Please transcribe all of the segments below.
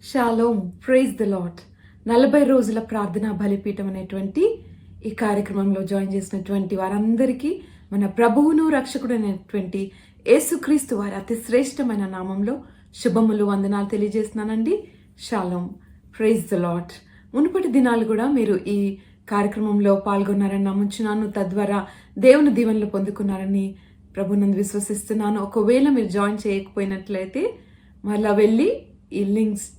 Shalom, praise the lord. 40 రోజుల ప్రార్థనా బలిపీఠం అనేటువంటి ఈ కార్యక్రమంలో జాయిన్ చేసినటువంటి వారందరికీ మన ప్రభువును రక్షకుడు అనేటువంటి యేసుక్రీస్తు వారి అతి శ్రేష్టమైన నామంలో శుభములు, వందనాలు తెలియజేస్తున్నానండి. షాలోమ్, ప్రైజ్ ద లార్డ్. మునుపటి దినాలు కూడా మీరు ఈ కార్యక్రమంలో పాల్గొన్నారని నమ్ముచున్నాను. తద్వారా దేవుని దీవెనలు పొందుకున్నారని ప్రభునందు విశ్వసిస్తున్నాను. ఒకవేళ మీరు జాయిన్ చేయకపోయినట్లయితే మళ్ళా వెళ్ళి ఈ లింక్స్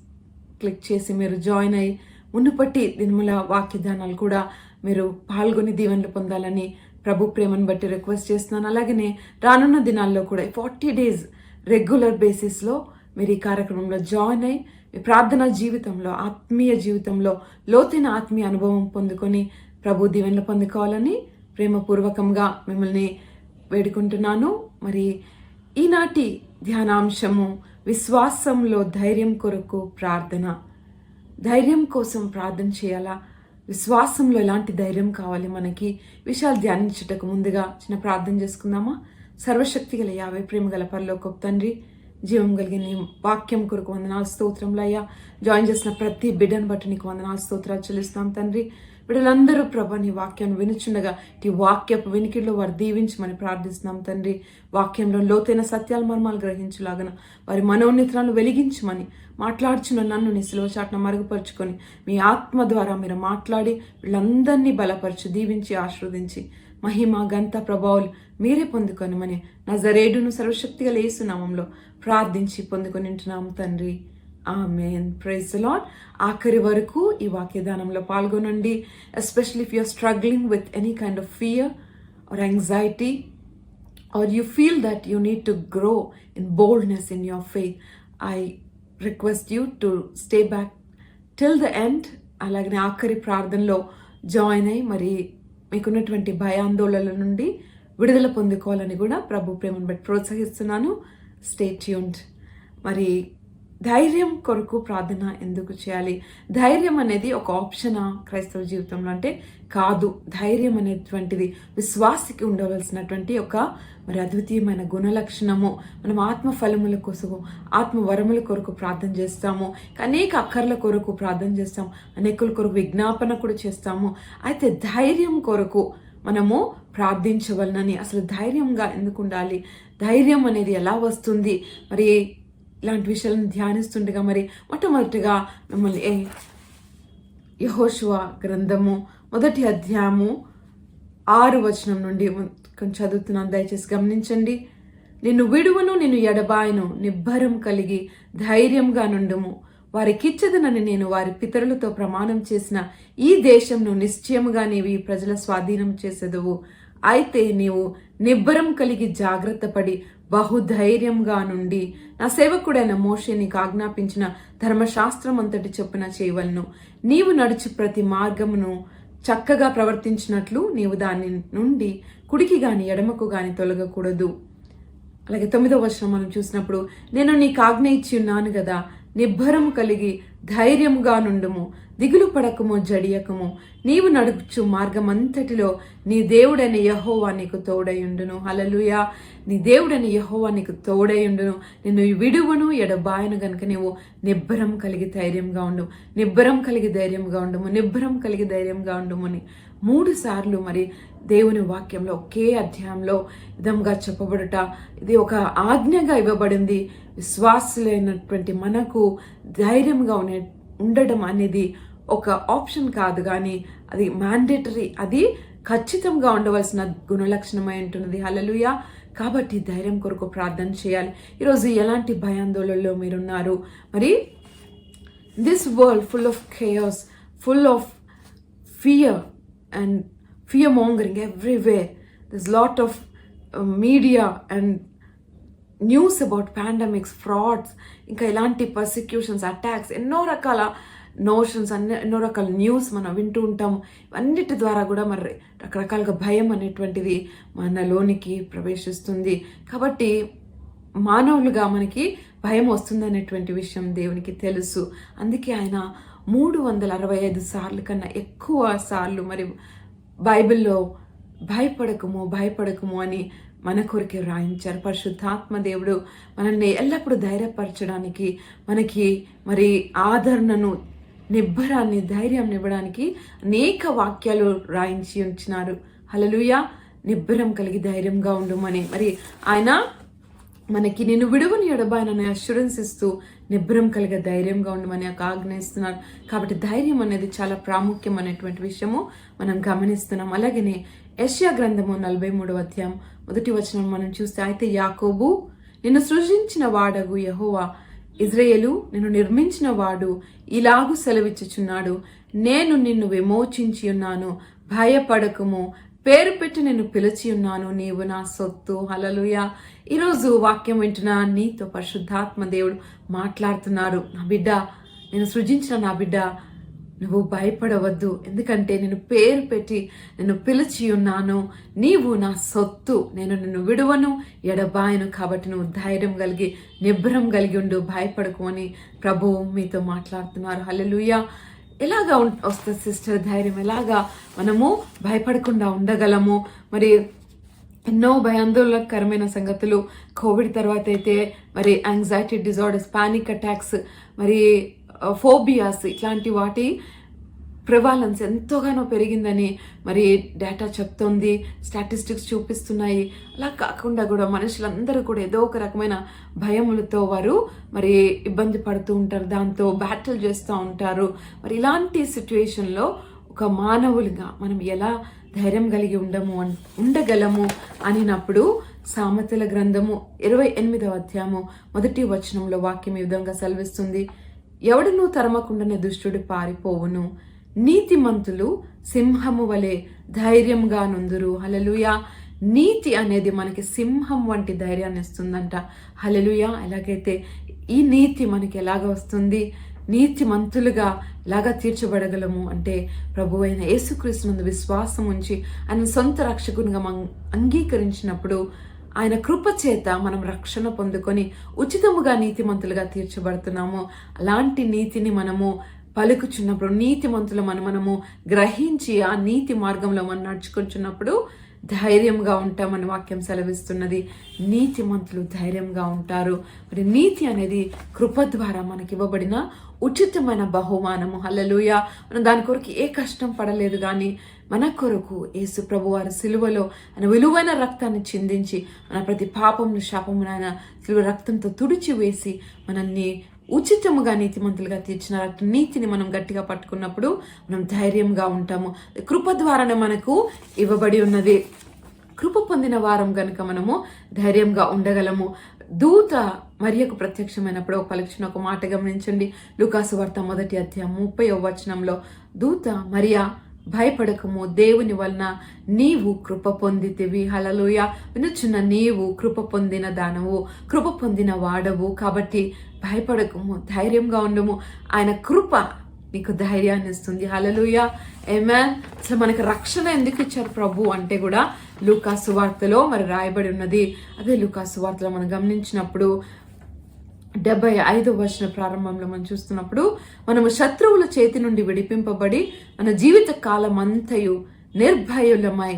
క్లిక్ చేసి మీరు జాయిన్ అయ్యి మునుపటి దినముల వాక్యదానాలు కూడా మీరు పాల్గొని దీవెనలు పొందాలని ప్రభు ప్రేమను బట్టి రిక్వెస్ట్ చేస్తున్నాను. అలాగనే రానున్న దినాల్లో కూడా 40 days రెగ్యులర్ బేసిస్లో మీరు ఈ కార్యక్రమంలో జాయిన్ అయ్యి మీ ప్రార్థనా జీవితంలో, ఆత్మీయ జీవితంలో లోతైన ఆత్మీయ అనుభవం పొందుకొని ప్రభు దీవెనలు పొందుకోవాలని ప్రేమపూర్వకంగా మిమ్మల్ని వేడుకుంటున్నాను. మరి ఈనాటి ధ్యానాంశము విశ్వాసంలో ధైర్యం కొరకు ప్రార్థన. ధైర్యం కోసం ప్రార్థన చేయాలా? విశ్వాసంలో ఎలాంటి ధైర్యం కావాలి మనకి? విషయాలు ధ్యానించుటకు ముందుగా చిన్న ప్రార్థన చేసుకుందామా? సర్వశక్తి గల యావే ప్రేమ గల పరలోకపు తండ్రి, జీవం కలిగిన నీ వాక్యం కొరకు వందనాలు స్తోత్రంలో అయ్యా. జాయిన్ చేసిన ప్రతి బిడ్డను బట్టి నీకు వందనాలు స్తోత్రాలు చెల్లిస్తాం తండ్రి. బిడ్డలందరూ ప్రభా నీ వాక్యాన్ని వినుచుండగా ఈ వాక్యపు వినికిడిలో వారు దీవించమని ప్రార్థిస్తున్నాం తండ్రి. వాక్యంలో లోతైన సత్యాల మర్మాలు గ్రహించులాగన వారి మనోన్నతాలను వెలిగించమని మాట్లాడుచున్న నన్ను నీ సిలువ చాటున మరుగుపరుచుకొని మీ ఆత్మ ద్వారా మీరు మాట్లాడి వీళ్ళందరినీ బలపరచు, దీవించి, ఆశీర్వదించి మహిమ గంత ప్రభావాలు మీరే పొందుకొని మని నజరేయుడును సర్వశక్తిగా యేసు నామములో ప్రార్థించి పొందుకొని ఉంటున్నాము తండ్రి. ఆమేన్. Praise the lord. ఆఖరి వరకు ఈ వాక్యదానంలో పాల్గొనండి. Especially if you're struggling with any kind of fear or anxiety or you feel that you need to grow in boldness in your faith, I request you to stay back till the end. అలాగనే ఆఖరి ప్రార్థనలో join అయ్యి మరి మీకున్నటువంటి భయాందోళనల నుండి విడుదల పొందుకోవాలని కూడా ప్రభు ప్రేమను బట్టి ప్రోత్సహిస్తున్నాను. Stay tuned. మరి ధైర్యం కొరకు ప్రార్థన ఎందుకు చేయాలి? ధైర్యం అనేది ఒక ఆప్షనా క్రైస్తవ జీవితంలో అంటే కాదు. ధైర్యం అనేటువంటిది విశ్వాసికి ఉండవలసినటువంటి ఒక మరి అద్వితీయమైన గుణలక్షణము. మనం ఆత్మ ఫలముల కోసము, ఆత్మ వరముల కొరకు ప్రార్థన చేస్తాము, అనేక అక్కర్ల కొరకు ప్రార్థన చేస్తాము, అనేకుల కొరకు విజ్ఞాపన కూడా చేస్తాము. అయితే ధైర్యం కొరకు మనము ప్రార్థించవలనని, అసలు ధైర్యంగా ఎందుకు ఉండాలి, ధైర్యం అనేది ఎలా వస్తుంది, మరి ఇలాంటి విషయాలను ధ్యానిస్తుండగా మరి మొట్టమొదటిగా మిమ్మల్ని యెహోషువ గ్రంథము 1వ అధ్యాయము 6వ వచనం నుండి కొంచెం చదువుతున్నాను, దయచేసి గమనించండి. నిన్ను విడువను, నిన్ను ఎడబాయను, నిబ్బరం కలిగి ధైర్యంగా నుండుము. వారికిచ్చదనని నేను వారి పితరులతో ప్రమాణం చేసిన ఈ దేశంను నిశ్చయముగా నీవు ఈ ప్రజల స్వాధీనం చేసేదవు. అయితే నీవు నిబ్బరం కలిగి జాగ్రత్త పడి బహుధైర్యంగా నుండి నా సేవకుడైన మోషే నీకు ఆజ్ఞాపించిన ధర్మశాస్త్రం అంతటి చొప్పున చేయవలను. నీవు నడుచు ప్రతి మార్గమును చక్కగా ప్రవర్తించినట్లు నీవు దాని నుండి కుడికి గాని ఎడమకు గాని తొలగకూడదు. అలాగే 9వ వచనం మనం చూసినప్పుడు, నేను నీకు ఆజ్ఞ ఇచ్చి ఉన్నాను కదా, నిబ్బరం కలిగి ధైర్యంగా నుండుము, దిగులు పడకము, జడియకము. నీవు నడుచు మార్గమంతటిలో నీ దేవుడైన యెహోవా నీకు తోడయుండును. హల్లెలూయా. నీ దేవుడైన యెహోవా నీకు తోడయుండును. నిన్ను విడువను, ఎడబాయను గనుక నీవు నిబ్బరం కలిగి ధైర్యంగా ఉండు, నిబ్బరం కలిగి ధైర్యంగా ఉండుము, నిబ్బరం కలిగి ధైర్యంగా ఉండుము అని 3 సార్లు మరి దేవుని వాక్యంలో ఒకే అధ్యాయంలో విధంగా చెప్పబడుట, ఇది ఒక ఆజ్ఞగా ఇవ్వబడింది. విశ్వాసులైనటువంటి మనకు ధైర్యంగా ఉండడం అనేది ఒక ఆప్షన్ కాదు, కానీ అది మ్యాండేటరీ, అది ఖచ్చితంగా ఉండవలసిన గుణలక్షణమై ఉంటున్నది. హల్లెలూయా. కాబట్టి ధైర్యం కొరకు ప్రార్థన చేయాలి. ఈరోజు ఎలాంటి భయాందోళనలో మీరున్నారు? మరి this world full of chaos, full of fear and fear mongering everywhere. There's lot of media and news about pandemics, frauds, ఇంకా ఇలాంటి పర్సిక్యూషన్స్, అటాక్స్, ఎన్నో రకాల నోషన్స్, ఎన్నో రకాల న్యూస్ మనం వింటూ ఉంటాము. అన్నిటి ద్వారా కూడా మరి రకరకాలుగా భయం అనేటువంటిది మనలోనికి ప్రవేశిస్తుంది. కాబట్టి మానవులుగా మనకి భయం వస్తుంది అనేటువంటి విషయం దేవునికి తెలుసు. అందుకే ఆయన 365 సార్లు కన్నా ఎక్కువ సార్లు మరి బైబిల్లో భయపడకము, భయపడకము అని మన కొరకే రాయించారు. పరిశుద్ధాత్మ దేవుడు మనల్ని ఎల్లప్పుడూ ధైర్యపరచడానికి, మనకి మరి ఆదరణను, నిబ్బరాన్ని, ధైర్యం ఇవ్వడానికి అనేక వాక్యాలు రాయించి ఉంచినారు. హల్లెలూయా. నిబ్బరం కలిగి ధైర్యంగా ఉండమని మరి ఆయన మనకి నేను విడువని ఎడబాయనని అష్యూరెన్స్ ఇస్తూ నిబ్బరం కలిగే ధైర్యంగా ఉండమని ఆజ్ఞయిస్తున్నారు. కాబట్టి ధైర్యం అనేది చాలా ప్రాముఖ్యమైనటువంటి విషయము మనం గమనిస్తున్నాం. అలాగనే యెషయా గ్రంథము 43వ అధ్యాయం 1వ వచనం మనం చూస్తే, అయితే యాకోబు నిన్ను సృజించిన వాడగు యెహోవా, ఇజ్రాయేలు నిన్ను నిర్మించిన వాడు ఇలాగు సెలవిచ్చుచున్నాడు, నేను నిన్ను విమోచించి ఉన్నాను, భయపడకము, పేరు పెట్టి నేను పిలిచి ఉన్నాను, నీవు నా సొత్తు. హల్లెలూయా. ఈరోజు వాక్యం వింటున్నా నీతో పరిశుద్ధాత్మ దేవుడు మాట్లాడుతున్నారు. నా బిడ్డ, నేను సృజించిన నా బిడ్డ, నువ్వు భయపడవద్దు, ఎందుకంటే నేను పేరు పెట్టి నేను పిలిచి ఉన్నాను, నీవు నా సొత్తు, నేను నిన్ను విడువను ఎడబాయను. కాబట్టి నువ్వు ధైర్యం కలిగి నిబ్బరం కలిగి ఉండు, భయపడకు అని ప్రభువు మీతో మాట్లాడుతున్నారు. హల్లెలూయా. ఎలాగా వస్తుంది సిస్టర్ ధైర్యం? ఎలాగా మనము భయపడకుండా ఉండగలము? మరి ఎన్నో భయాందోళనకరమైన సంగతులు కోవిడ్ తర్వాత అయితే మరి యాంగ్జైటీ డిజార్డర్స్, పానిక్ అటాక్స్, మరి ఫోబియాస్, ఇట్లాంటి వాటి ప్రివాలెన్స్ ఎంతోగానో పెరిగిందని మరి డేటా చెప్తోంది, స్టాటిస్టిక్స్ చూపిస్తున్నాయి. అలా కాకుండా కూడా మనుషులందరూ కూడా ఏదో ఒక రకమైన భయములతో వారు మరి ఇబ్బంది పడుతూ ఉంటారు, దాంతో బ్యాటిల్ చేస్తూ ఉంటారు. మరి ఇలాంటి సిచ్యువేషన్లో ఒక మానవులుగా మనం ఎలా ధైర్యం కలిగి ఉండగలము అనినప్పుడు సామెతల గ్రంథము 28వ అధ్యాయము 1వ వచనంలో వాక్యం ఈ విధంగా సెలవిస్తుంది, ఎవడునూ తరమకుండానే దుష్టుడు పారిపోవును, నీతిమంతులు సింహము వలె ధైర్యంగా నుందురు. హల్లెలూయా. నీతి అనేది మనకి సింహం వంటి ధైర్యాన్ని ఇస్తుందంట. హల్లెలూయా. ఎలాగైతే ఈ నీతి మనకి ఎలాగ వస్తుంది? నీతిమంతులుగా ఎలాగా తీర్చబడగలము అంటే ప్రభు అయిన యేసుక్రీస్తునందు విశ్వాసం ఉంచి ఆయన సొంత రక్షకునిగా అంగీకరించినప్పుడు ఆయన కృప చేత మనం రక్షణ పొందుకొని ఉచితముగా నీతిమంతులుగా తీర్చబడుతున్నాము. అలాంటి నీతిని మనము పలుకుచున్నప్పుడు, నీతిమంతులు మనము గ్రహించి ఆ నీతి మార్గంలో మనం నడుచుకుంటున్నప్పుడు ధైర్యంగా ఉంటామని వాక్యం సెలవిస్తున్నది. నీతిమంతులు ధైర్యంగా ఉంటారు. మరి నీతి అనేది కృప ద్వారా మనకి ఇవ్వబడిన ఉచితమైన బహుమానము. హల్లెలూయా. మనం దాని కొరకు ఏ కష్టం పడలేదు, కానీ మన కొరకు యేసు ప్రభు వారి సిలువలో ఆయన విలువైన రక్తాన్ని చిందించి మన ప్రతి పాపమును, శాపమును ఆయన సిలువ రక్తంతో తుడిచి వేసి మనల్ని ఉచితముగా నీతిమంతులుగా తీర్చిన నీతిని మనం గట్టిగా పట్టుకున్నప్పుడు మనం ధైర్యంగా ఉంటాము. కృప ద్వారానే మనకు ఇవ్వబడి ఉన్నది. కృప పొందిన వారం గనుక మనము ధైర్యంగా ఉండగలము. దూత మరియకు ప్రత్యక్షమైనప్పుడు పలికిన ఒక మాట గమనించండి. లూకాసు వార్త 1వ అధ్యాయం 30వ వచనంలో, దూత మరియా భయపడకము, దేవుని వలన నీవు కృప పొందితివి. హల్లెలూయా. వినుచున్న నీవు కృప పొందిన దానవు, కృప పొందిన వాడవు, కాబట్టి భయపడకము, ధైర్యంగా ఉండము. ఆయన కృప నీకు ధైర్యాన్ని ఇస్తుంది. హల్లెలూయా. ఆమేన్. అసలు మనకి రక్షణ ఎందుకు ఇచ్చారు ప్రభు అంటే కూడా లూకాసు వార్తలో మరి రాయబడి ఉన్నది. అదే లూకాసు వార్తలో మనం గమనించినప్పుడు 75వ వచన ప్రారంభంలో మనం చూస్తున్నప్పుడు, మనము శత్రువుల చేతి నుండి విడిపింపబడి మన జీవిత కాలం అంతయు నిర్భయులమై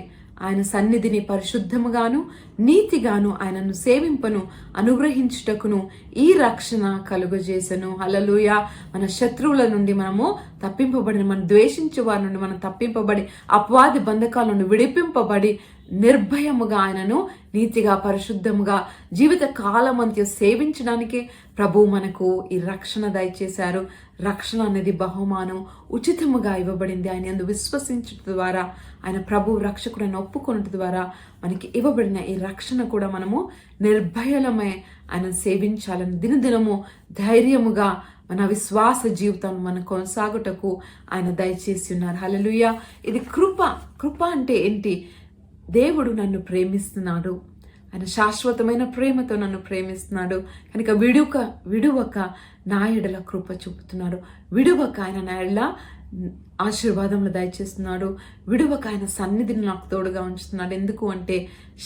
ఆయన సన్నిధిని పరిశుద్ధముగాను నీతిగాను ఆయనను సేవింపను అనుగ్రహించుటకును ఈ రక్షణ కలుగజేసను. హల్లెలూయా. మన శత్రువుల నుండి మనము తప్పింపబడి, మనం ద్వేషించే వారి నుండి మనం తప్పింపబడి, అపవాది బంధకాల నుండి విడిపింపబడి నిర్భయముగా ఆయనను నీతిగా పరిశుద్ధముగా జీవిత కాలమంతా సేవించడానికి ప్రభు మనకు ఈ రక్షణ దయచేశారు. రక్షణ అనేది బహుమానం, ఉచితముగా ఇవ్వబడింది. ఆయన యందు విశ్వసించడం ద్వారా, ఆయన ప్రభు రక్షకుడని ఒప్పుకొనడం ద్వారా మనకి ఇవ్వబడిన ఈ రక్షణ కూడా మనము నిర్భయలమై ఆయన సేవించాలని, దినదినము ధైర్యముగా మన విశ్వాస జీవితం మనం కొనసాగుటకు ఆయన దయచేసి ఉన్నారు. హల్లెలూయా. ఇది కృప. కృప అంటే ఏంటి? దేవుడు నన్ను ప్రేమిస్తున్నాడు, ఆయన శాశ్వతమైన ప్రేమతో నన్ను ప్రేమిస్తున్నాడు కనుక విడువక నా ఎడల కృప చూపుతున్నాడు, విడువక ఆయన నా ఎడల ఆశీర్వాదములు దయచేస్తున్నాడు, విడువక ఆయన సన్నిధిని నాకు తోడుగా ఉంచుతున్నాడు. ఎందుకు అంటే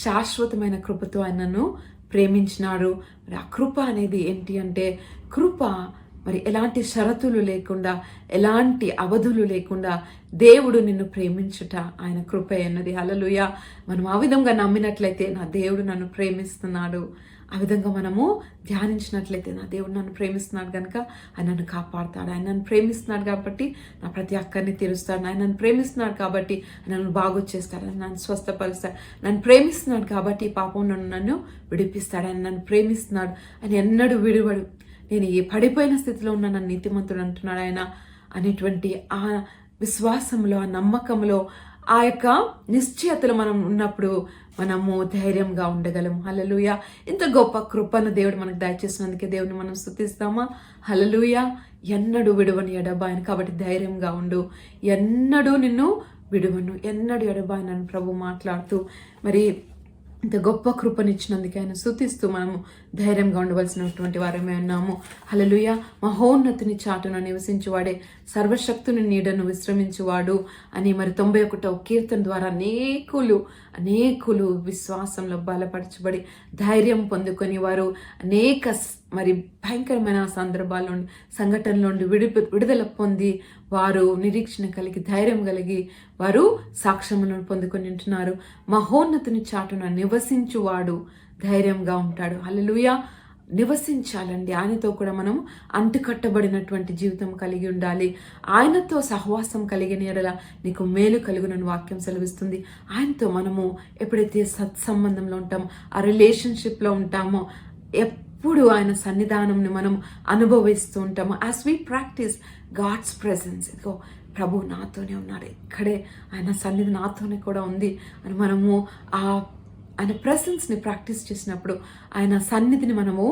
శాశ్వతమైన కృపతో ఆయన నన్ను ప్రేమించినాడు. మరి ఆ కృప అనేది ఏంటి అంటే, కృప మరి ఎలాంటి షరతులు లేకుండా, ఎలాంటి అవధులు లేకుండా దేవుడు నిన్ను ప్రేమించుట ఆయన కృప అన్నది. హల్లెలూయా. మనం ఆ విధంగా నమ్మినట్లయితే నా దేవుడు నన్ను ప్రేమిస్తున్నాడు, ఆ విధంగా మనము ధ్యానించినట్లయితే నా దేవుడు నన్ను ప్రేమిస్తున్నాడు కనుక ఆయన నన్ను కాపాడుతాడు, ఆయన నన్ను ప్రేమిస్తున్నాడు కాబట్టి నా ప్రతి అక్కరిని తీరుస్తాడు, ఆయన నన్ను ప్రేమిస్తున్నాడు కాబట్టి ఆయన నన్ను బాగొచ్చేస్తాడు, ఆయన నన్ను స్వస్థపరుస్తాడు, నన్ను ప్రేమిస్తున్నాడు కాబట్టి ఈ పాపం నన్ను విడిపిస్తాడు, ఆయన నన్ను ప్రేమిస్తున్నాడు, ఆయన ఎన్నడూ విడివడు, నేను ఏ పడిపోయిన స్థితిలో ఉన్న నన్ను నీతిమంతుడు అంటున్నాడు ఆయన అనేటువంటి ఆ విశ్వాసంలో, ఆ నమ్మకంలో, ఆ యొక్క నిశ్చయతలో మనం ఉన్నప్పుడు మనము ధైర్యంగా ఉండగలము. హల్లెలూయా. ఇంత గొప్ప కృపను దేవుడు మనకు దయచేసినందుకే దేవుని మనం స్తుతిస్తామా. హల్లెలూయా. ఎన్నడూ విడువని ఎడబాయను కాబట్టి ధైర్యంగా ఉండు, ఎన్నడూ నిన్ను విడువను, ఎన్నడూ ఎడబాయనని ప్రభు మాట్లాడుతూ మరి ఇంత గొప్ప కృపనిచ్చినందుకు ఆయన స్తుతిస్తూ మనము ధైర్యంగా ఉండవలసినటువంటి వారమే ఉన్నాము. హల్లెలూయా. మహోన్నతిని చాటున నివసించువాడే సర్వశక్తుని నీడను విశ్రమించువాడు అని మరి 91వ కీర్తన ద్వారా అనేకులు విశ్వాసంలో బలపరచబడి ధైర్యం పొందుకొని వారు అనేక మరి భయంకరమైన సందర్భాల్లో సంఘటనల నుండి విడుదల పొంది వారు నిరీక్షణ కలిగి ధైర్యం కలిగి వారు సాక్ష్యములను పొందుకొని ఉంటున్నారు. మహోన్నతిని చాటున నివసించువాడు ధైర్యంగా ఉంటాడు. హల్లెలూయా. నివసించాలండి, ఆయనతో కూడా మనం అంటుకట్టబడినటువంటి జీవితం కలిగి ఉండాలి. ఆయనతో సహవాసం కలిగిన ఎడల నీకు మేలు కలుగునని వాక్యం సెలవిస్తుంది. ఆయనతో మనము ఎప్పుడైతే సత్సంబంధంలో ఉంటామో, ఆ రిలేషన్షిప్లో ఉంటామో, ఎప్పుడు ఆయన సన్నిధానంని మనం అనుభవిస్తూ ఉంటాము. As we practice God's presence, ఇదిగో ప్రభు నాతోనే ఉన్నాడు, ఇక్కడే ఆయన సన్నిధి నాతోనే కూడా ఉంది అని మనము ఆయన ప్రెసెన్స్ని ప్రాక్టీస్ చేసినప్పుడు, ఆయన సన్నిధిని మనము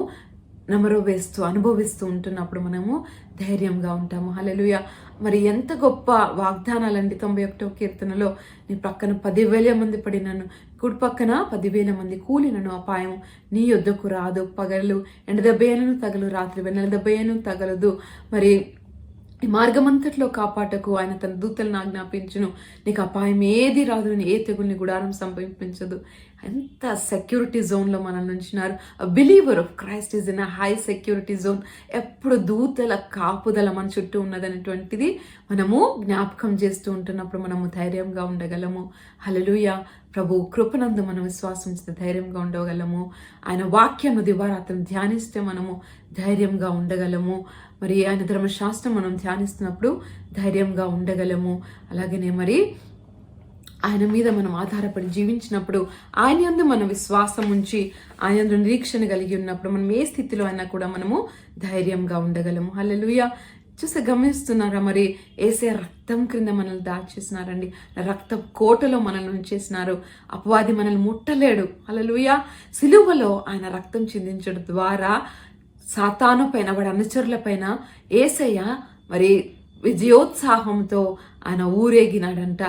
నమరవేస్తూ అనుభవిస్తూ ఉంటున్నప్పుడు మనము ధైర్యంగా ఉంటాము. హల్లెలూయా. మరి ఎంత గొప్ప వాగ్దానాలండి. 91వ కీర్తనలో నీ పక్కన 10,000 మంది పడినను, కుడి పక్కన 10,000 మంది కూలినను అపాయం నీ యొద్దకు రాదు. పగలు ఎండ దెబ్బయను తగలు, రాత్రి వెన్నెల దెబ్బయను తగలదు. మరి ఈ మార్గమంతట్లో కాపాటకు ఆయన తన దూతలను ఆజ్ఞాపించును, నీకు అపాయం ఏది రాదు, ఏ తెగుల్ని గుడారం సంభవించదు. ఎంత సెక్యూరిటీ జోన్లో మనల్ని ఉంచినారు. Believer of Christ is in a high security zone. ఎప్పుడు దూతల కాపుదల మన చుట్టూ ఉన్నదనేటువంటిది మనము జ్ఞాపకం చేస్తూ ఉంటున్నప్పుడు మనము ధైర్యంగా ఉండగలము. హల్లెలూయా. ప్రభు కృపనందు మనం విశ్వాసం చేస్తే ధైర్యంగా ఉండగలము. ఆయన వాక్యము దివారాత్రం ధ్యానిస్తే మనము ధైర్యంగా ఉండగలము. మరి ఆయన ధర్మశాస్త్రం మనం ధ్యానిస్తున్నప్పుడు ధైర్యంగా ఉండగలము. అలాగనే మరి ఆయన మీద మనం ఆధారపడి జీవించినప్పుడు, ఆయన యందు మనం విశ్వాసం ఉంచి ఆయన యందు నిరీక్షణ కలిగి ఉన్నప్పుడు మనం ఏ స్థితిలో అయినా కూడా మనము ధైర్యంగా ఉండగలము. హల్లెలూయా. చూసి గమనిస్తున్నారా, మరి యేసయ్య రక్తం క్రింద మనల్ని దాచేసినారండి, రక్త కోటలో మనల్ని ఉంచేసినారు. అపవాది మనల్ని ముట్టలేడు. హల్లెలూయా. సిలువలో ఆయన రక్తం చిందించడం ద్వారా సాతాను పైన, వాడి అనుచరుల పైన యేసయ్య మరి విజయోత్సాహంతో ఆయన ఊరేగినాడంట.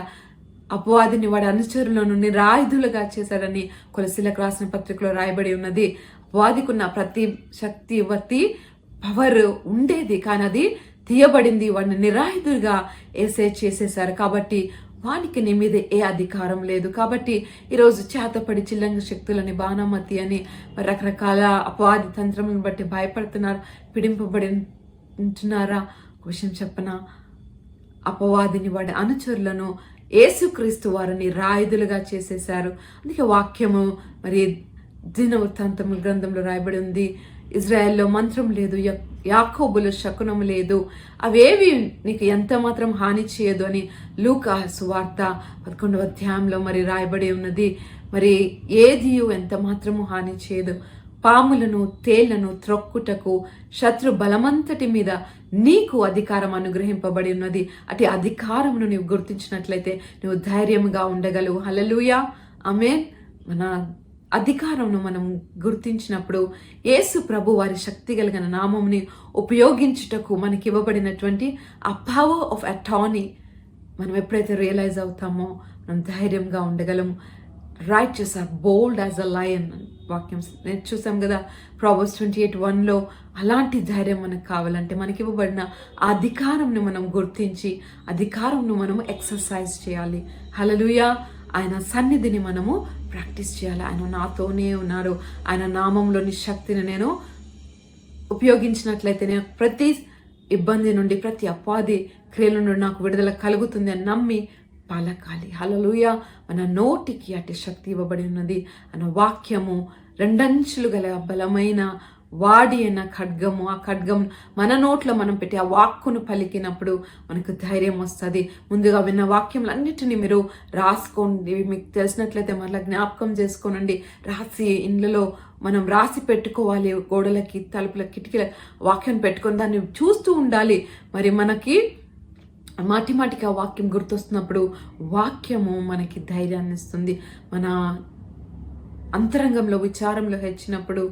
అపవాదిని వాడి అనుచరులను నిరాయుధులుగా చేశాడని కొలసీలకు రాసిన పత్రికలో రాయబడి ఉన్నది. అపవాదికున్న ప్రతి శక్తివతి పవర్ ఉండేది, కానీ అది తీయబడింది. వాడిని నిరాయుధులుగా చేసేశారు. కాబట్టి వానికి నీ మీద ఏ అధికారం లేదు. కాబట్టి ఈరోజు చేతపడి చిల్లంగ శక్తులని, బాణమతి అని రకరకాల అపవాది తంత్రములను బట్టి భయపడుతున్నారు, పిడింపబడి ఉంటున్నారా? ఒక విషయం చెప్పనా, అపవాదిని వాడి అనుచరులను యేసుక్రీస్తు వారిని రాయుధులుగా చేసేశారు. అందుకే వాక్యము మరి దినవృత్తాంతముల గ్రంథంలో రాయబడి ఉంది, ఇజ్రాయెల్లో మంత్రం లేదు, యాకోబులో శకునము లేదు, అవేవి నీకు ఎంత మాత్రం హాని చేయదు అని లూకా సువార్త 11వ అధ్యాయంలో మరి రాయబడి ఉన్నది. మరి ఏది ఎంత మాత్రము హాని చేయదు. పాములను తేళ్లను త్రొక్కుటకు శత్రు బలమంతటి మీద నీకు అధికారం అనుగ్రహింపబడి ఉన్నది. అటు అధికారమును నీవు గుర్తించినట్లయితే నువ్వు ధైర్యముగా ఉండగలవు. హల్లెలూయా. ఆమేన్. మన అధికారంను మనం గుర్తించినప్పుడు యేసు ప్రభు వారి శక్తి కలిగిన నామముని ఉపయోగించుటకు మనకి ఇవ్వబడినటువంటి ఆ పవర్ ఆఫ్ అటార్నీ మనం ఎప్పుడైతే రియలైజ్ అవుతామో మనం ధైర్యంగా ఉండగలము. Righteous are bold as a lion వాక్యం నేను చూసాం కదా ప్రావర్బ్స్ 28:1లో. అలాంటి ధైర్యం మనకు కావాలంటే మనకి ఇవ్వబడిన ఆ అధికారంను మనం గుర్తించి అధికారంను మనము ఎక్సర్సైజ్ చేయాలి. హల్లెలూయా. ఆయన సన్నిధిని మనము ప్రాక్టీస్ చేయాలి. ఆయన నాతోనే ఉన్నారు, ఆయన నామంలోని శక్తిని నేను ఉపయోగించినట్లయితే నేను ప్రతి ఇబ్బంది నుండి, ప్రతి అపాధి క్రియల నుండి నాకు విడుదల కలుగుతుంది అని నమ్మి పలకాలి. హల్లెలూయా. మన నోటికి అట్టి శక్తి ఇవ్వబడి ఉన్నది. అన్న వాక్యము రెండంచులు గల బలమైన వాడి అన్న ఖడ్గము. ఆ ఖడ్గం మన నోట్లో మనం పెట్టి ఆ వాక్కును పలికినప్పుడు మనకు ధైర్యం వస్తుంది. ముందుగా విన్న వాక్యములన్నిటినీ మీరు రాసుకోండి. మీకు తెలిసినట్లయితే మళ్ళీ జ్ఞాపకం చేసుకోనండి. రాసి ఇండ్లలో మనం రాసి పెట్టుకోవాలి. గోడలకి, తలుపుల, కిటికీల వాక్యం పెట్టుకొని దాన్ని చూస్తూ ఉండాలి. మరి మనకి మాటిమాటికి ఆ వాక్యం గుర్తొస్తున్నప్పుడు వాక్యము మనకి ధైర్యాన్ని ఇస్తుంది. మన అంతరంగంలో, విచారంలో హెచ్చినప్పుడు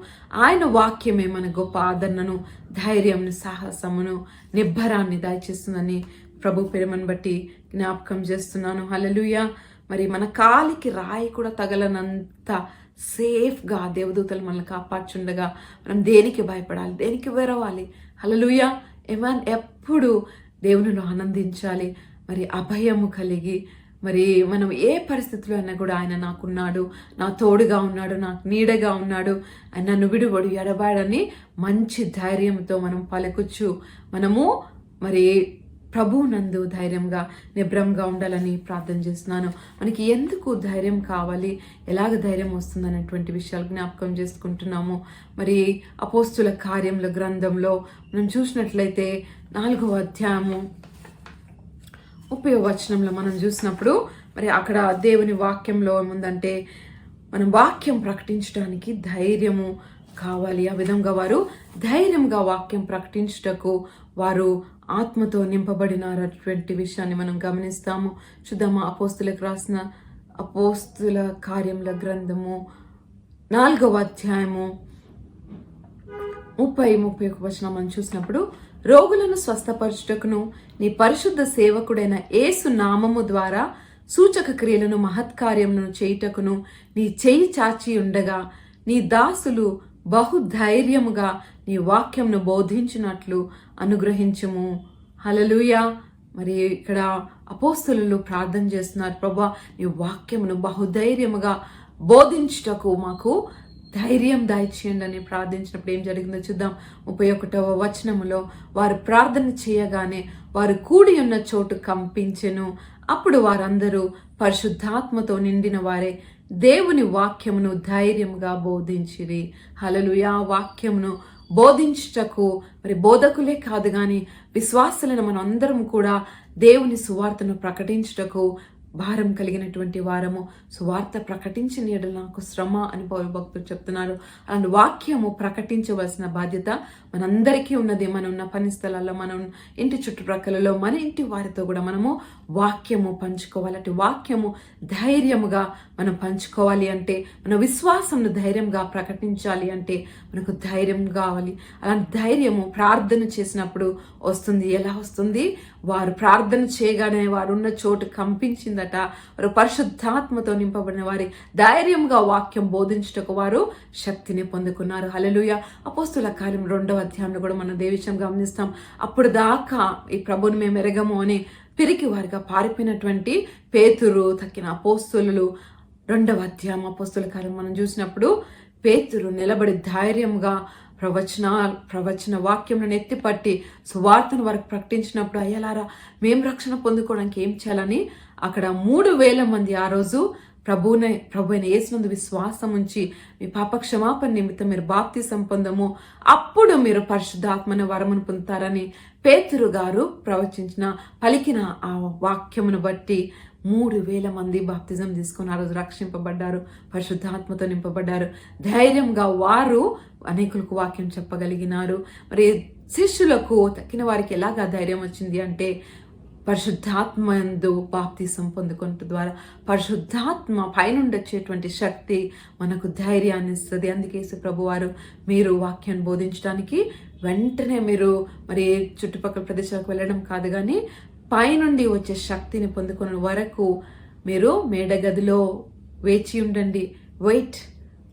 ఆయన వాక్యమే మన గొప్ప ఆదరణను, ధైర్యంను, సాహసమును, నిబ్బరాన్ని దయచేస్తుందని ప్రభు ప్రేమను బట్టి జ్ఞాపకం చేస్తున్నాను. హల్లెలూయా. మరి మన కాలికి రాయి కూడా తగలనంత సేఫ్గా దేవదూతలు మనల్ని కాపాడుచుండగా మనం దేనికి భయపడాలి, దేనికి వెరవాలి? హల్లెలూయా. ఎప్పుడు దేవునిలో ఆనందించాలి. మరి అభయము కలిగి, మరి మనం ఏ పరిస్థితిలో అయినా కూడా ఆయన నాకున్నాడు, నా తోడుగా ఉన్నాడు, నాకు నీడగా ఉన్నాడు, ఆయన నన్ను విడువడు, ఎడబాడని మంచి ధైర్యంతో మనం పలుకుచ్చు మనము మరి ప్రభువునందు ధైర్యంగా, నిబ్రంగా ఉండాలని ప్రార్థన చేస్తున్నాను. మనకి ఎందుకు ధైర్యం కావాలి, ఎలాగ ధైర్యం వస్తుంది అనేటువంటి విషయాలు జ్ఞాపకం చేసుకుంటున్నాము. మరి అపోస్తుల కార్యముల గ్రంథంలో మనం చూసినట్లయితే 4వ అధ్యాయము 30వ వచనంలో మనం చూసినప్పుడు మరి అక్కడ దేవుని వాక్యంలో ఏముందంటే మనం వాక్యం ప్రకటించడానికి ధైర్యము కావాలి. ఆ విధంగా వారు ధైర్యంగా వాక్యం ప్రకటించుటకు వారు ఆత్మతో నింపబడినారటువంటి విషయాన్ని మనం గమనిస్తాము. చూద్దామా అపోస్తులకు రాసిన అపోస్తుల కార్యముల గ్రంథము 4వ అధ్యాయము 30-31 వచనం మనం చూసినప్పుడు, రోగులను స్వస్థపరచుటకును నీ పరిశుద్ధ సేవకుడైన యేసు నామము ద్వారా సూచక క్రియలను, మహత్కార్యములను చేయుటకును నీ చేయి చాచి ఉండగా నీ దాసులు బహుధైర్యముగా నీ వాక్యంను బోధించినట్లు అనుగ్రహించుము. హల్లెలూయా. మరి ఇక్కడ అపోస్తలులు ప్రార్థన చేస్తున్నారు, ప్రభువా నీ వాక్యమును బహుధైర్యముగా బోధించుటకు మాకు ధైర్యం దయచేయండి అని ప్రార్థించినప్పుడు ఏం జరిగిందో చూద్దాం. 31వ వచనములో, వారు ప్రార్థన చేయగానే వారు కూడి ఉన్న చోటు కంపించెను. అప్పుడు వారందరూ పరిశుద్ధాత్మతో నిండిన వారే దేవుని వాక్యమును ధైర్యముగా బోధించిరి. హల్లెలూయా. వాక్యమును బోధించుటకు మరి బోధకులే కాదు కానీ విశ్వాసులైన మనం అందరం కూడా దేవుని సువార్తను ప్రకటించుటకు భారం కలిగినటువంటి వారము. సువార్త ప్రకటించిన యెడల నాకు శ్రమ అని పౌలు భక్తుడు చెప్తున్నారు. అలాంటి వాక్యము ప్రకటించవలసిన బాధ్యత మనందరికీ ఉన్నది. మనం ఉన్న పని స్థలాల్లో, మనం ఇంటి చుట్టుప్రక్కలలో, మన ఇంటి వారితో కూడా మనము వాక్యము పంచుకోవాలి. అటు వాక్యము ధైర్యముగా మనం పంచుకోవాలి అంటే, మన విశ్వాసంను ధైర్యంగా ప్రకటించాలి అంటే మనకు ధైర్యం కావాలి. అలాంటి ధైర్యము ప్రార్థన చేసినప్పుడు వస్తుంది. ఎలా వస్తుంది? వారు ప్రార్థన చేయగానే వారున్న చోటు కంపించిందట. వారు పరిశుద్ధాత్మతో నింపబడిన వారి ధైర్యంగా వాక్యం బోధించుటకు వారు శక్తిని పొందుకున్నారు. హల్లెలూయా. అపోస్తుల కార్యం 2వ అధ్యాయంలో కూడా మనం దేవిషయం గమనిస్తాం. అప్పుడు దాకా ఈ ప్రభుని మేము ఎరగము అని పిరికి వారిగా పారిపోయినటువంటి పేతురు తక్కిన అపోస్తులు 2వ అధ్యాయం అపోస్తుల కార్యం మనం చూసినప్పుడు పేతురు నిలబడి ధైర్యంగా ప్రవచన వాక్యంను ఎత్తిపట్టి సువార్తను వారికి ప్రకటించినప్పుడు, అయ్యలారా మేము రక్షణ పొందుకోవడానికి ఏం చేయాలని అక్కడ 3,000 మంది ఆ రోజు ప్రభు అయిన యేసునందు విశ్వాసం ఉంచి మీ పాప క్షమాపణ నిమిత్తం మీరు బాప్తిసం పొందము, అప్పుడు మీరు పరిశుద్ధాత్మని వరమును పొందుతారని పేతురు గారు పలికిన ఆ వాక్యమును బట్టి 3,000 మంది బాప్తిజం తీసుకొని ఆ రోజు రక్షింపబడ్డారు, పరిశుద్ధాత్మతో నింపబడ్డారు. ధైర్యంగా వారు అనేకులకు వాక్యం చెప్పగలిగినారు. మరి శిష్యులకు తక్కిన వారికి ఎలాగా ధైర్యం వచ్చింది అంటే, పరిశుద్ధాత్మందు బాప్తిసం పొందుకున్న ద్వారా పరిశుద్ధాత్మ పైనుండి వచ్చేటువంటి శక్తి మనకు ధైర్యాన్ని ఇస్తుంది. అందుకే ప్రభువారు మీరు వాక్యాన్ని బోధించడానికి వెంటనే మీరు మరి చుట్టుపక్కల ప్రదేశాలకు వెళ్ళడం కాదు కానీ పైనుండి వచ్చే శక్తిని పొందుకున్న వరకు మీరు మేడగదిలో వేచి ఉండండి. Wait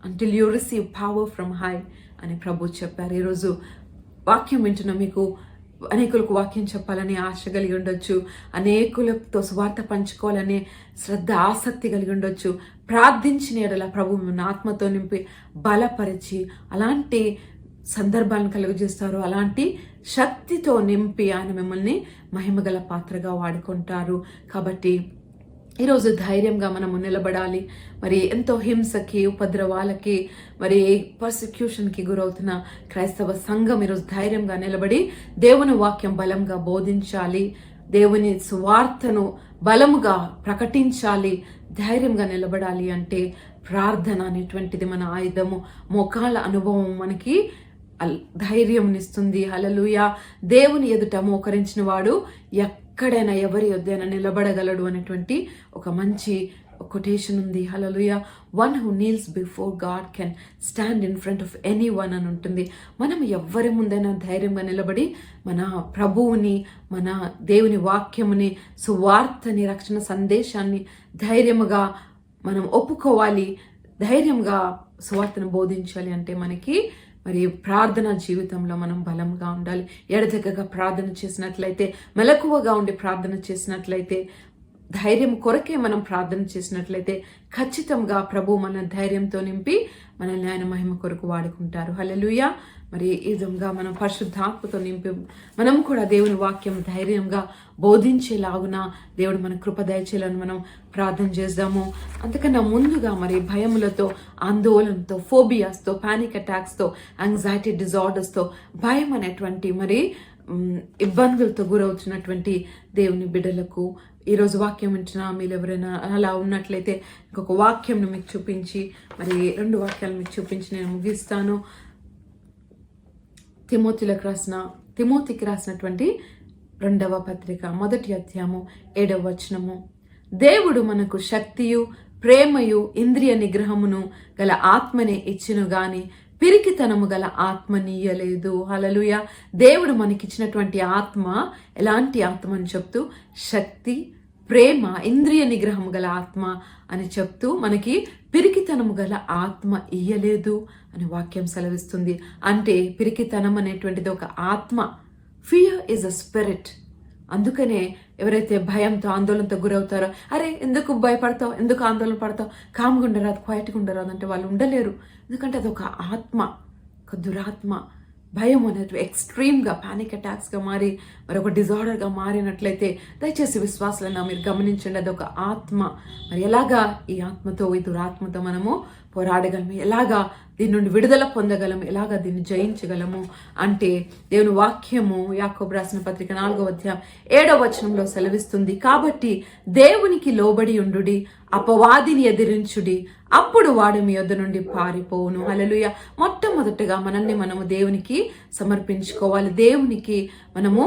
until you receive power from high అని ప్రభు చెప్పారు. ఈరోజు వాక్యం వింటున్న మీకు అనేకులకు వాక్యం చెప్పాలనే ఆశ కలిగి ఉండొచ్చు, అనేకులతో సువార్త పంచుకోవాలనే శ్రద్ధ, ఆసక్తి కలిగి ఉండొచ్చు. ప్రార్థించిన యెడల ప్రభు మిమ్మల్ని ఆత్మతో నింపి బలపరిచి అలాంటి సందర్భాలను కలుగజేస్తారు, అలాంటి శక్తితో నింపి ఆయన మిమ్మల్ని మహిమగల పాత్రగా వాడుకుంటారు. కాబట్టి ఈరోజు ధైర్యంగా మనము నిలబడాలి. మరి ఎంతో హింసకి, ఉపద్రవాలకి, మరి పర్సిక్యూషన్కి గురవుతున్న క్రైస్తవ సంఘం ఈరోజు ధైర్యంగా నిలబడి దేవుని వాక్యం బలంగా బోధించాలి, దేవుని సువార్తను బలముగా ప్రకటించాలి, ధైర్యంగా నిలబడాలి అంటే ప్రార్థన అనేటువంటిది మన ఆయుధము. మోకాళ్ళ అనుభవం మనకి ధైర్యంనిస్తుంది. హల్లెలూయా. దేవుని ఎదుట మోకరించిన వాడు ఎక్కడైనా ఎవరి యొద్దైనా నిలబడగలడు అనేటువంటి ఒక మంచి కొటేషన్ ఉంది. హల్లెలూయా. One who kneels before God can stand in front of anyone అని ఉంటుంది. మనం ఎవరి ముందైనా ధైర్యంగా నిలబడి మన ప్రభువుని, మన దేవుని వాక్యముని, సువార్తని, రక్షణ సందేశాన్ని ధైర్యముగా మనం ఒప్పుకోవాలి. ధైర్యంగా సువార్తను బోధించాలి అంటే మనకి మరి ప్రార్థన జీవితంలో మనం బలంగా ఉండాలి. ఎడతెగగా ప్రార్థన చేసినట్లయితే, మెలకువగా ఉండి ప్రార్థన చేసినట్లయితే, ధైర్యం కొరకే మనం ప్రార్థన చేసినట్లయితే ఖచ్చితంగా ప్రభు మన ధైర్యంతో నింపి మనల్ని ఆయన మహిమ కొరకు వాడుకుంటారు. హల్లెలూయా. మరి ఈ విధంగా మనం పరిశుద్ధాత్మతో నింపి మనం కూడా దేవుని వాక్యం ధైర్యంగా బోధించేలాగున దేవుడు మన కృప దయచేయాలని మనం ప్రార్థన చేద్దాము. అంతకన్నా ముందుగా మరి భయములతో, ఆందోళనతో, ఫోబియాస్తో, పానిక్ అటాక్స్తో, యాంగ్జైటీ డిజార్డర్స్తో, భయం అనేటువంటి మరి ఇబ్బందులతో గురవుతున్నటువంటి దేవుని బిడ్డలకు ఈరోజు వాక్యం వింటున్న మీరు ఎవరైనా అలా ఉన్నట్లయితే ఇంకొక వాక్యంను మీకు చూపించి, మరి 2 వాక్యాలు మీకు చూపించి నేను ముగిస్తాను. తిమోతికి రాసినటువంటి 2వ పత్రిక 1వ అధ్యాయము 7వ వచనము. దేవుడు మనకు శక్తియు, ప్రేమయు, ఇంద్రియ నిగ్రహమును గల ఆత్మనే ఇచ్చును గాని పిరికితనము గల ఆత్మనీయలేదు. హల్లెలూయా. దేవుడు మనకిచ్చినటువంటి ఆత్మ ఎలాంటి ఆత్మ అని చెప్తూ శక్తి, ప్రేమ, ఇంద్రియ నిగ్రహము గల ఆత్మ అని చెప్తూ మనకి పిరికితనము గల ఆత్మ ఇయ్యలేదు అని వాక్యం సెలవిస్తుంది. అంటే పిరికితనం అనేటువంటిది ఒక ఆత్మ. Fear is a spirit. అందుకనే ఎవరైతే భయంతో, ఆందోళనతో గురవుతారో, అరే ఎందుకు భయపడతావు, ఎందుకు ఆందోళన పడతావు, కామ్గా ఉండరాదు, క్వైట్గా ఉండరాదు అంటే వాళ్ళు ఉండలేరు. ఎందుకంటే అది ఒక ఆత్మ, ఒక దురాత్మ. భయం అనేది ఎక్స్ట్రీమ్గా పానిక్ అటాక్స్గా మారి మరొక డిజార్డర్గా మారినట్లయితే దయచేసి విశ్వాసాలను మీరు గమనించండి. అది ఒక ఆత్మ. మరి ఎలాగా ఈ ఆత్మతో, ఈ దురాత్మతో మనము పోరాడగలము, ఎలాగా దీని నుండి విడుదల పొందగలము, ఎలాగా దీన్ని జయించగలము అంటే దేవుని వాక్యము యాకోబు రాసిన పత్రిక 4వ అధ్యాయం 7వ వచనంలో సెలవిస్తుంది. కాబట్టి దేవునికి లోబడి ఉండుడి, అపవాదిని ఎదిరించుడి, అప్పుడు వాడు మీ యొద్ద నుండి పారిపోవును. హల్లెలూయా. మొట్టమొదటగా మనల్ని మనము దేవునికి సమర్పించుకోవాలి. దేవునికి మనము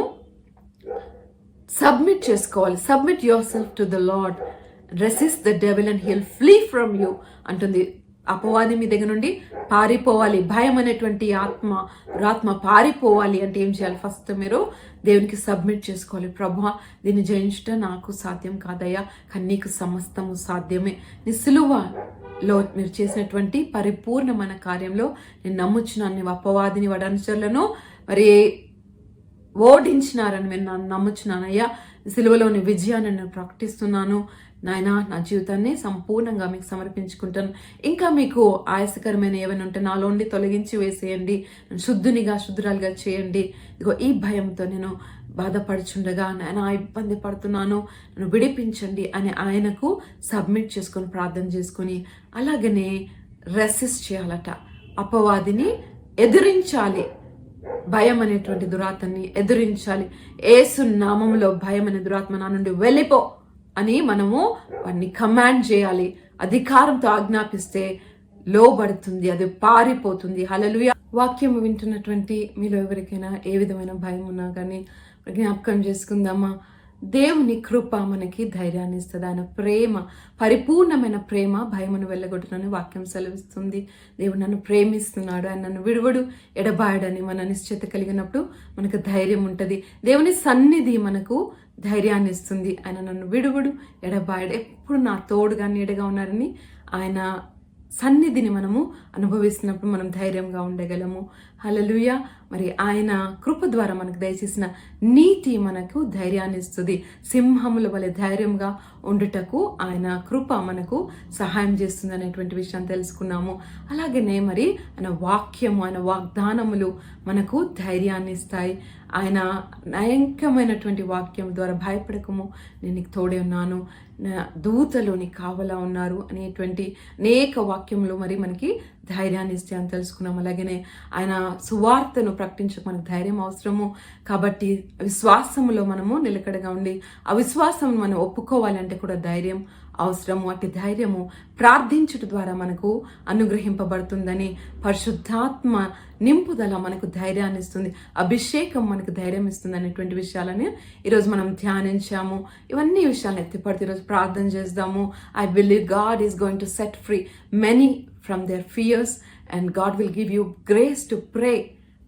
సబ్మిట్ చేసుకోవాలి. Submit yourself to the Lord, resist the devil and he'll flee from you అంటుంది. అపవాది మీ దగ్గర నుండి పారిపోవాలి. భయం అనేటువంటి ఆత్మ పారిపోవాలి అంటే ఏం చేయాలి? ఫస్ట్ మీరు దేవునికి సబ్మిట్ చేసుకోవాలి. ప్రభువా, దీన్ని జయించడం నాకు సాధ్యం కాదయ్యా, కానీ నీకు సమస్తము సాధ్యమే. నీ సిలువలో మీరు చేసినటువంటి పరిపూర్ణమైన కార్యంలో నేను నమ్ముచున్నాను. నీవు అపవాదిని, వాడి అనుచరులను మరి ఓడించినారని నేను నమ్ముచున్నానయ్యా. సిలువలోని విజయాన్ని నేను ప్రకటిస్తున్నాను. నాయనా, నా జీవితాన్ని సంపూర్ణంగా మీకు సమర్పించుకుంటాను. ఇంకా మీకు ఆయాసకరమైన ఏమైనా ఉంటే నాలో ఉండి తొలగించి వేసేయండి. శుద్ధురాలుగా చేయండి. ఇదిగో ఈ భయంతో నేను బాధపడుచుండగా నాయన ఇబ్బంది పడుతున్నాను, నన్ను విడిపించండి అని ఆయనకు సబ్మిట్ చేసుకొని ప్రార్థన చేసుకొని అలాగనే రెసిస్ట్ చేయాలట. అపవాదిని ఎదిరించాలి. భయం అనేటువంటి దురాత్మని ఎదిరించాలి. యేసు నామములో భయం అనే దురాత్మ నా నుండి వెళ్ళిపో అని మనము వాడిని కమాండ్ చేయాలి. అధికారంతో ఆజ్ఞాపిస్తే లోబడుతుంది, అది పారిపోతుంది. హల్లెలూయా. వాక్యం వింటున్నటువంటి మీలో ఎవరికైనా ఏ విధమైన భయం ఉన్నా కానీ జ్ఞాపకం చేసుకుందామా. దేవుని కృప మనకి ధైర్యాన్ని ఇస్తుంది. ఆయన ప్రేమ, పరిపూర్ణమైన ప్రేమ భయమును వెళ్ళగొట్టునని వాక్యం సెలవిస్తుంది. దేవుడు నన్ను ప్రేమిస్తున్నాడు, ఆయన నన్ను విడువడు, ఎడబాయడని మన నిశ్చయిత కలిగినప్పుడు మనకు ధైర్యం ఉంటుంది. దేవుని సన్నిధి మనకు ధైర్యాన్ని ఇస్తుంది. ఆయన నన్ను విడువడు, ఎడబాయడు, ఎప్పుడు నా తోడుగా నీడగా ఉన్నారని ఆయన సన్నిధిని మనము అనుభవిస్తున్నప్పుడు మనం ధైర్యంగా ఉండగలము. హల్లెలూయా. మరి ఆయన కృప ద్వారా మనకు దయచేసిన నీతి మనకు ధైర్యాన్ని ఇస్తుంది. సింహముల వలె ధైర్యంగా ఉండుటకు ఆయన కృప మనకు సహాయం చేస్తుంది అనేటువంటి విషయాన్ని తెలుసుకున్నాము. అలాగనే మరి ఆయన వాక్యము, ఆయన వాగ్దానములు మనకు ధైర్యాన్ని ఇస్తాయి. ఆయన నయంకమైనటువంటి వాక్యం ద్వారా భయపడకము, నేను నీకు తోడే ఉన్నాను, నా దూతలు నీకు కావలా ఉన్నారు అనేటువంటి అనేక వాక్యములు మరి మనకి ధైర్యాన్ని ఇస్తాయని తెలుసుకున్నాం. అలాగనే ఆయన సువార్తను ప్రకటించక మనకు ధైర్యం అవసరము. కాబట్టి విశ్వాసములో మనము నిలకడగా ఉండి ఆ విశ్వాసం మనం ఒప్పుకోవాలి అంటే కూడా ధైర్యం అవసరము. అట్టి ధైర్యము ప్రార్థించుట ద్వారా మనకు అనుగ్రహింపబడుతుందని, పరిశుద్ధాత్మ నింపుదల మనకు ధైర్యాన్ని ఇస్తుంది, అభిషేకం మనకు ధైర్యం ఇస్తుంది అనేటువంటి విషయాలని ఈరోజు మనం ధ్యానించాము. ఇవన్నీ విషయాలను ఎత్తిపడితే ఈరోజు ప్రార్థన చేద్దాము. I believe God is going to set free many from their fears, and God will give you grace to pray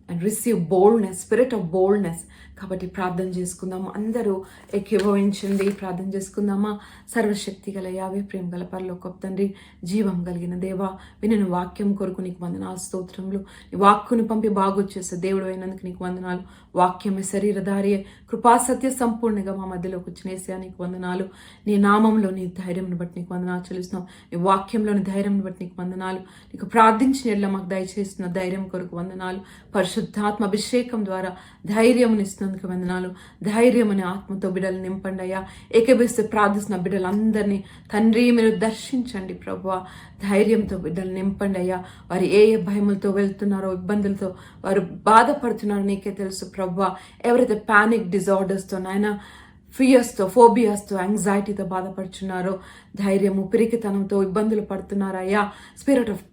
and receive boldness, spirit of boldness. కాబట్టి ప్రార్థన చేసుకుందాము. అందరూ ఏకీభవించండి, ప్రార్థన చేసుకుందామా. సర్వశక్తి గల యావే ప్రేమ గల పరలోకపు తండ్రి, జీవం కలిగిన దేవా, వినిన వాక్యం కొరకు నీకు వందనాలు, స్తోత్రములు. నీ వాక్కును పంపి బాగొచ్చేసే దేవుడు అయినందుకు నీకు వందనాలు. వాక్యమే శరీరధారియే, కృపా సత్య సంపూర్ణంగా మా మధ్యలోకి వచ్చిన యేసయ్యా నీకు వందనాలు. నీ నామంలో నీ ధైర్యంను బట్టి నీకు వందనాలు చెల్లిస్తున్నాం. నీ వాక్యంలోని ధైర్యంను బట్టి నీకు వందనాలు. నీకు ప్రార్థించిన ఎడల మాకు దయచేస్తున్న ధైర్యం కొరకు వందనాలు. పరిశుద్ధాత్మ అభిషేకం ద్వారా ధైర్యమునిస్తున్నందుకు వందనాలు. ధైర్యం అనే ఆత్మతో బిడ్డలు నింపండి అయ్యా. ఏకీభవిస్తే ప్రార్థిస్తున్న బిడ్డలందరినీ తండ్రి మీరు దర్శించండి ప్రభువా. ధైర్యంతో బిడ్డలు నింపండి అయ్యా. వారు ఏ ఏ భయములతో వెళ్తున్నారో, ఇబ్బందులతో వారు బాధపడుతున్నారో నీకే తెలుసు ప్రభువా. ఎవరైతే పానిక్ డిజార్డర్స్తో, నాయన ఫియర్స్తో, ఫోబియాస్తో, యాంగ్జైటీతో బాధపడుచున్నారో, ధైర్యము పిరికితనంతో ఇబ్బందులు పడుతున్నారయ్యా. స్పిరిట్ ఆఫ్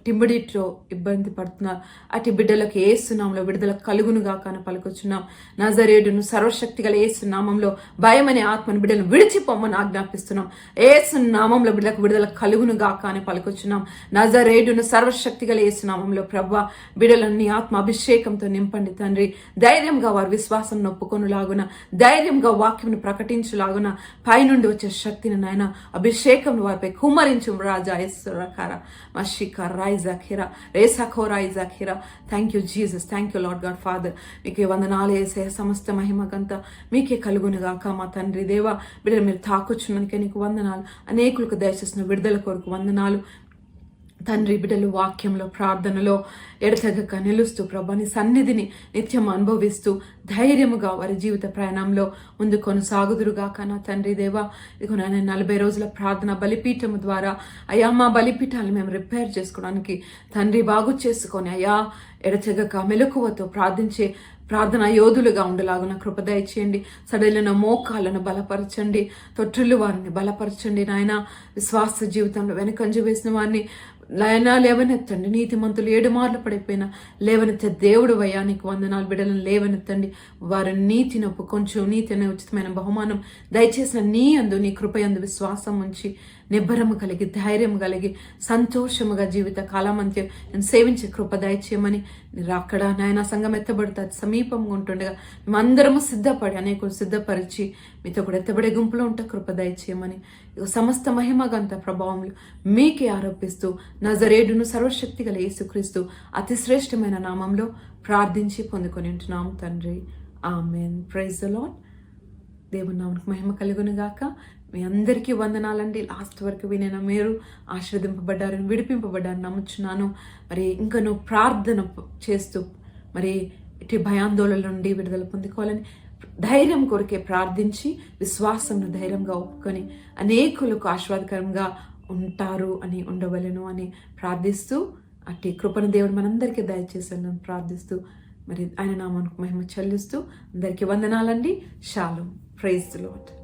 టిమిడిటీతో ఇబ్బంది పడుతున్నారు. అటు బిడ్డలకు యేసు నామములో విడుదల కలుగునుగా కానీ పలుకొచ్చున్నాం. నజరేయుడును సర్వశక్తి గల యేసు నామంలో భయం అనే ఆత్మను బిడ్డలను విడిచిపోమని ఆజ్ఞాపిస్తున్నాం. యేసు నామంలో బిడ్డలకు విడుదల కలుగునుగా కానీ పలుకొచ్చున్నాం. నజరేయుడును సర్వశక్తి గల యేసు నామంలో ప్రభువా, బిడ్డలను నీ ఆత్మ అభిషేకంతో నింపండి తండ్రి. ధైర్యంగా వారి విశ్వాసం నొప్పుకొనులాగున, ధైర్యంగా వాక్యంను ప్రకటించులాగున, పైనుండి వచ్చే శక్తిని నాయన అభిషేకం వారిపై కుమ్మరించు రాజా. యేసురకార thank you Jesus, thank you lord God father. మీకే వందనాలు యేసే, సమస్త మహిమకంతా మీకే కలుగునుగాక మా తండ్రి దేవా. బిడ్డలు మీరు తాకొచ్చున్నందుకే నీకు వందనాలు. అనేకులకు దయచేసిన విడుదల కొరకు వందనాలు తండ్రి. బిడ్డలు వాక్యంలో, ప్రార్థనలో ఎడతెగక నిలుస్తూ ప్రభాని సన్నిధిని నిత్యం అనుభవిస్తూ ధైర్యముగా వారి జీవిత ప్రయాణంలో ముందు కొనసాగుదురుగాక నా తండ్రి దేవా. ఇదిగో నేను 40 రోజుల ప్రార్థన బలిపీఠము ద్వారా అయ్యా మా బలిపీఠాలను మేము రిపేర్ చేసుకోవడానికి తండ్రి బాగు చేసుకొని అయ్యా ఎడతెగక మెలకువతో ప్రార్థించే ప్రార్థన యోధులుగా ఉండలాగున కృప దయచేయండి. సడలిన మోకాలను బలపరచండి, తొట్టిల్లు వారిని బలపరచండి నాయన. విశ్వాస జీవితంలో వెనకంజ వేసిన వారిని నాయనా లేవనెత్తండి. నీతిమంతులు 7 మార్లు పడిపోయిన లేవనెత్తే దేవుడు అయ్యా నీకు వందనాలు. బిడ్డలను లేవనెత్తండి. వారి నీతిని కొంచెం నీతి అనే ఉచితమైన బహుమానం దయచేసిన నీ అందు, నీ కృపయందు విశ్వాసం ఉంచి నిబ్బరము కలిగి, ధైర్యం కలిగి, సంతోషముగా జీవిత కాలమంత్య నేను సేవించే కృప దయచేయమని. మీరు అక్కడ నాయన సంఘం ఎత్తబడుతుంది సమీపంగా ఉంటుండగా మేమందరము సిద్ధపడి అనేకులు సిద్ధపరిచి మీతో కూడా ఎత్తబడే గుంపులో ఉంటే కృప దయచేయమని. సమస్త మహిమగంత ప్రభావములు మీకే ఆరోపిస్తూ నజరేయుడును సర్వశక్తి గల యేసుక్రీస్తు అతి శ్రేష్టమైన నామంలో ప్రార్థించి పొందుకొని ఉంటున్నాము తండ్రి. ఆమేన్. Praise the lord. దేవుని నామమునకు మహిమ కలుగునుగాక. మీ అందరికీ వందనాలండి. లాస్ట్ వరకు వినిన మీరు ఆశీర్వదింపబడ్డారని, విడిపింపబడ్డారని నమ్ముచున్నాను. మరి ఇంకా నువ్వు ప్రార్థన చేస్తూ మరి ఇటు భయాందోళన నుండి విడుదల పొందుకోవాలని ధైర్యం కొరకే ప్రార్థించి విశ్వాసంను ధైర్యంగా ఒప్పుకొని అనేకులకు ఆశీర్వాదకరంగా ఉంటారు అని ఉండవలను అని ప్రార్థిస్తూ అట్టి కృపను దేవుడు మనందరికీ దయచేసాను ప్రార్థిస్తూ మరి ఆయన నామానికి మహిమ చెల్లిస్తూ అందరికీ వందనాలండి. షాలోమ్. Praise the lord.